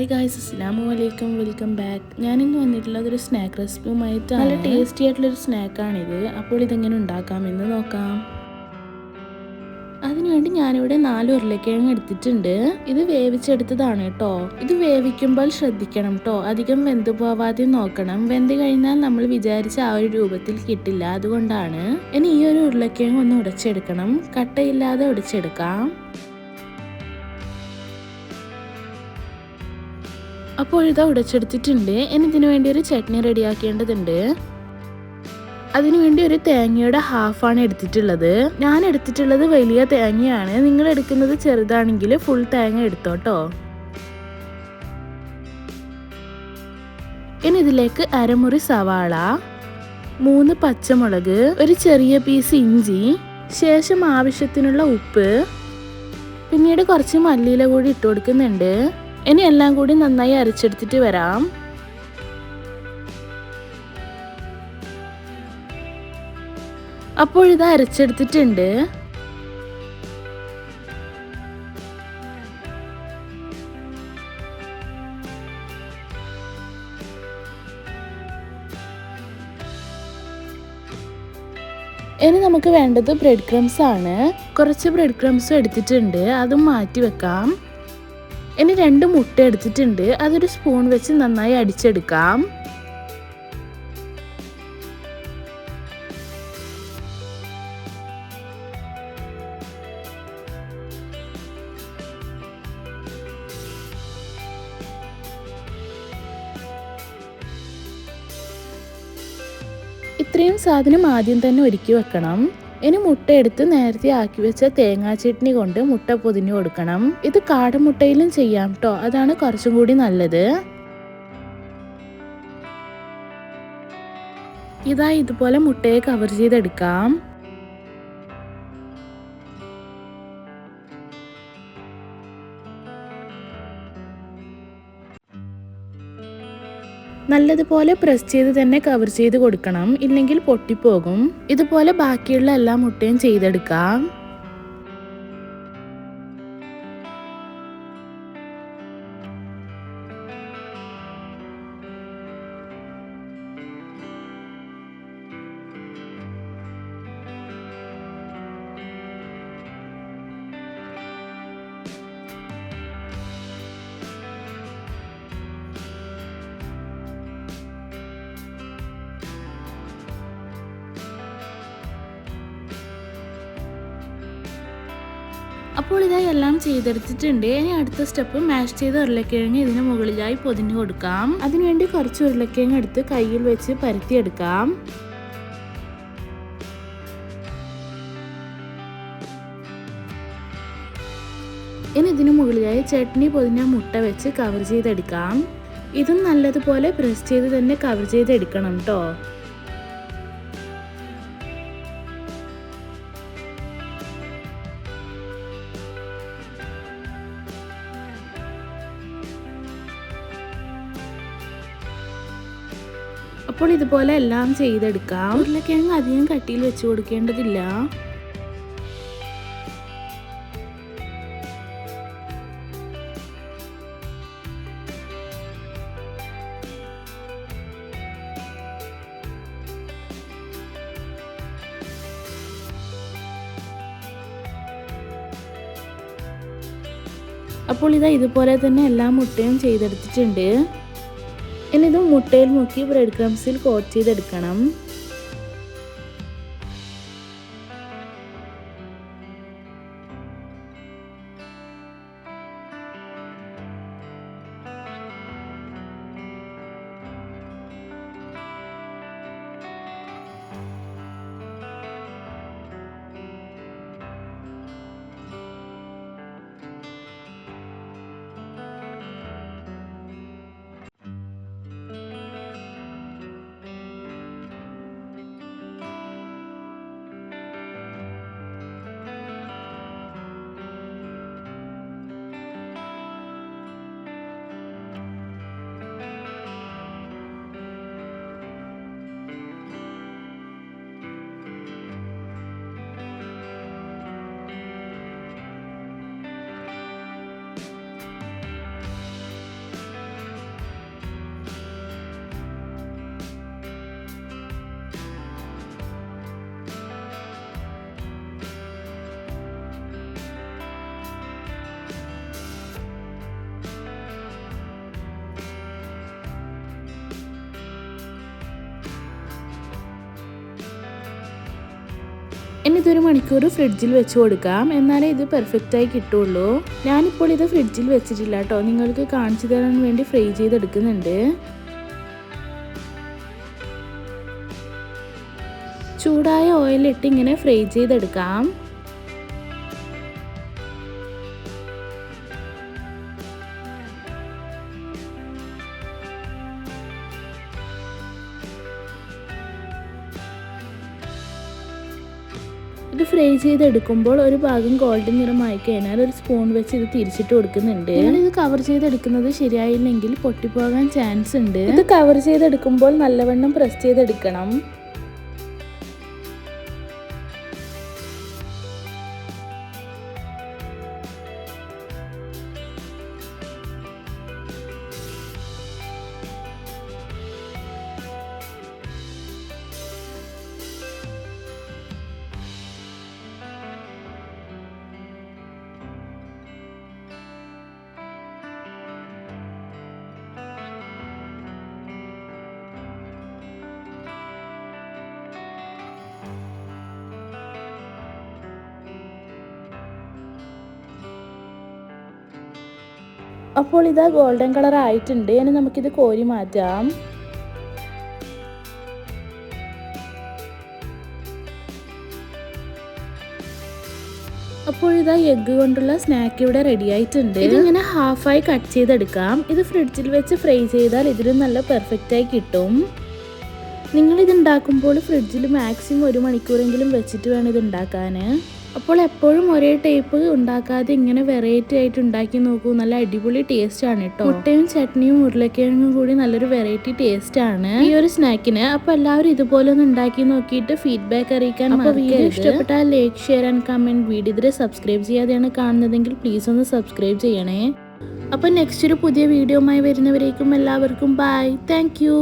Hi guys, അസ്സലാമു അലൈക്കും, welcome back. ഞാനിന്ന് വന്നിട്ടുള്ളത് ഒരു സ്നാക്ക് റെസിപ്പിയുമായിട്ടാണ്. നല്ല ടേസ്റ്റി ആയിട്ടുള്ളൊരു സ്നാക്കാണിത്. അപ്പോൾ ഇതെങ്ങനെ ഉണ്ടാക്കാമെന്ന് നോക്കാം. അതിനുവേണ്ടി ഞാനിവിടെ 4 ഉരുളക്കിഴങ്ങ് എടുത്തിട്ടുണ്ട്. ഇത് വേവിച്ചെടുത്തതാണ് കേട്ടോ. ഇത് വേവിക്കുമ്പോൾ ശ്രദ്ധിക്കണം കേട്ടോ, അധികം വെന്ത് പോവാതെ നോക്കണം. വെന്ത് കഴിഞ്ഞാൽ നമ്മൾ വിചാരിച്ച ആ ഒരു രൂപത്തിൽ കിട്ടില്ല, അതുകൊണ്ടാണ്. ഇനി ഈ ഒരു ഉരുളക്കിഴങ്ങ് ഒന്ന് ഉടച്ചെടുക്കണം. കട്ടയില്ലാതെ ഉടച്ചെടുക്കാം. അപ്പോൾ ഇതാ ഉടച്ചെടുത്തിട്ടുണ്ട്. ഇനി ഇതിനു വേണ്ടി ഒരു ചട്നി റെഡിയാക്കേണ്ടതുണ്ട്. അതിനുവേണ്ടി ഒരു തേങ്ങയുടെ ഹാഫാണ് എടുത്തിട്ടുള്ളത്. ഞാൻ എടുത്തിട്ടുള്ളത് വലിയ തേങ്ങയാണ്. നിങ്ങൾ എടുക്കുന്നത് ചെറുതാണെങ്കിൽ ഫുൾ തേങ്ങ എടുത്തോട്ടോ. ഇനി ഇതിലേക്ക് അരമുറി സവാള, 3 പച്ചമുളക്, ഒരു ചെറിയ പീസ് ഇഞ്ചി, ശേഷം ആവശ്യത്തിനുള്ള ഉപ്പ്, പിന്നീട് കുറച്ച് മല്ലിയില കൂടി ഇട്ട് കൊടുക്കുന്നുണ്ട്. ഇനി എല്ലാം കൂടി നന്നായി അരച്ചെടുത്തിട്ട് വരാം. അപ്പോൾ ഇത് അരച്ചെടുത്തിട്ടുണ്ട്. ഇനി നമുക്ക് വേണ്ടത് ബ്രെഡ് ക്രംസ് ആണ്. കുറച്ച് ബ്രെഡ് ക്രംസും എടുത്തിട്ടുണ്ട്, അതും മാറ്റി വെക്കാം. ഇനി 2 മുട്ട എടുത്തിട്ടുണ്ട്, അതൊരു സ്പൂൺ വെച്ച് നന്നായി അടിച്ചെടുക്കാം. ഇത്രയും സാധനം ആദ്യം തന്നെ ഒരുക്കി വെക്കണം. ഇനി മുട്ട എടുത്ത് നേരത്തെ ആക്കി വെച്ച തേങ്ങാ ചട്നി കൊണ്ട് മുട്ട പൊതിഞ്ഞു കൊടുക്കണം. ഇത് കാടമുട്ടയിലും ചെയ്യാം കേട്ടോ, അതാണ് കുറച്ചും കൂടി നല്ലത്. ഇതാ ഇതുപോലെ മുട്ടയെ കവർ ചെയ്തെടുക്കാം. നല്ലതുപോലെ പ്രസ് ചെയ്ത് തന്നെ കവർ ചെയ്ത് കൊടുക്കണം, ഇല്ലെങ്കിൽ പൊട്ടിപ്പോകും. ഇതുപോലെ ബാക്കിയുള്ള എല്ലാ മുട്ടയും ചെയ്തെടുക്കാം. അപ്പോൾ ഇതാ എല്ലാം ചെയ്തെടുത്തിട്ടുണ്ട്. ഇനി അടുത്ത സ്റ്റെപ്പ് മാഷ് ചെയ്ത ഉരുളക്കിഴങ്ങ് ഇതിന് മുകളിലായി പൊതിഞ്ഞു കൊടുക്കാം. അതിനുവേണ്ടി കുറച്ച് ഉരുളക്കിഴങ്ങ് എടുത്ത് കയ്യിൽ വെച്ച് പരത്തിയെടുക്കാം. ഇനി ഇതിന് മുകളിലായി ചട്നി പൊതിഞ്ഞ മുട്ട വെച്ച് കവർ ചെയ്തെടുക്കാം. ഇതും നല്ലതുപോലെ പ്രസ് ചെയ്ത് തന്നെ കവർ ചെയ്തെടുക്കണം കേട്ടോ. അപ്പോൾ ഇതുപോലെ എല്ലാം ചെയ്തെടുക്കാം. ഉരുളക്കിഴങ്ങ് അധികം കട്ടിയിൽ വെച്ച് കൊടുക്കേണ്ടതില്ല. അപ്പോൾ ഇതാ ഇതുപോലെ തന്നെ എല്ലാ മുട്ടയും ചെയ്തെടുത്തിട്ടുണ്ട്. ഇനി ഇത് മുട്ടയിൽ മുക്കി ബ്രെഡ് ക്രംസിൽ കോട്ട് ചെയ്തെടുക്കണം. ഇനി ഇതൊരു മണിക്കൂർ ഫ്രിഡ്ജിൽ വെച്ച് കൊടുക്കാം, എന്നാലേ ഇത് പെർഫെക്റ്റായി കിട്ടുള്ളൂ. ഞാനിപ്പോൾ ഇത് ഫ്രിഡ്ജിൽ വെച്ചിട്ടില്ല കേട്ടോ, നിങ്ങൾക്ക് കാണിച്ചു തരാൻ വേണ്ടി ഫ്രൈ ചെയ്തെടുക്കുന്നുണ്ട്. ചൂടായ ഓയിലിട്ട് ഇങ്ങനെ ഫ്രൈ ചെയ്തെടുക്കാം. ഇത് ഫ്രൈ ചെയ്തെടുക്കുമ്പോൾ ഒരു ഭാഗം ഗോൾഡൻ നിറമായി കഴിഞ്ഞാൽ ഒരു സ്പൂൺ വെച്ച് ഇത് തിരിച്ചിട്ട് കൊടുക്കുന്നുണ്ട്. ഇത് കവർ ചെയ്തെടുക്കുന്നത് ശരിയായില്ലെങ്കിൽ പൊട്ടിപ്പോകാൻ ചാൻസ് ഉണ്ട്. ഇത് കവർ ചെയ്തെടുക്കുമ്പോൾ നല്ലവണ്ണം പ്രസ് ചെയ്തെടുക്കണം. അപ്പോൾ ഇതാ ഗോൾഡൻ കളർ ആയിട്ടുണ്ട്. ഇനി നമുക്കിത് കോരി മാറ്റാം. അപ്പോൾ ഇതാ എഗ്ഗ് കൊണ്ടുള്ള സ്നാക്ക് ഇവിടെ റെഡി ആയിട്ടുണ്ട്. ഇതിങ്ങനെ ഹാഫായി കട്ട് ചെയ്തെടുക്കാം. ഇത് ഫ്രിഡ്ജിൽ വെച്ച് ഫ്രൈ ചെയ്താൽ ഇതിലും നല്ല പെർഫെക്റ്റായി കിട്ടും. നിങ്ങളിത് ഉണ്ടാക്കുമ്പോൾ ഫ്രിഡ്ജിൽ മാക്സിമം 1 മണിക്കൂറെങ്കിലും വെച്ചിട്ട് വേണം ഇത് ഉണ്ടാക്കാൻ. അപ്പോൾ എപ്പോഴും ഒരേ ടൈപ്പ് ഉണ്ടാക്കാതെ ഇങ്ങനെ വെറൈറ്റി ആയിട്ട് ഉണ്ടാക്കി നോക്കൂ. നല്ല അടിപൊളി ടേസ്റ്റ് ആണ് കേട്ടോ. മുട്ടയും ചട്നിയും ഉരുളക്കിഴങ്ങും കൂടി നല്ലൊരു വെറൈറ്റി ടേസ്റ്റ് ആണ് ഈ ഒരു സ്നാക്കിന്. അപ്പോൾ എല്ലാവരും ഇതുപോലെ ഒന്ന് ഉണ്ടാക്കി നോക്കിയിട്ട് ഫീഡ്ബാക്ക് അറിയിക്കാൻ മറക്കരുത്. വീഡിയോ ഇഷ്ടപ്പെട്ടാൽ like, share and comment. Video ഇതുവരെ സബ്സ്ക്രൈബ് ചെയ്യാതെയാണ് കാണുന്നതെങ്കിൽ പ്ലീസ് ഒന്ന് സബ്സ്ക്രൈബ് ചെയ്യണേ. അപ്പോൾ നെക്സ്റ്റ് ഒരു പുതിയ വീഡിയോയുമായി വരുന്നവരേക്കും എല്ലാവർക്കും ബൈ. Thank you.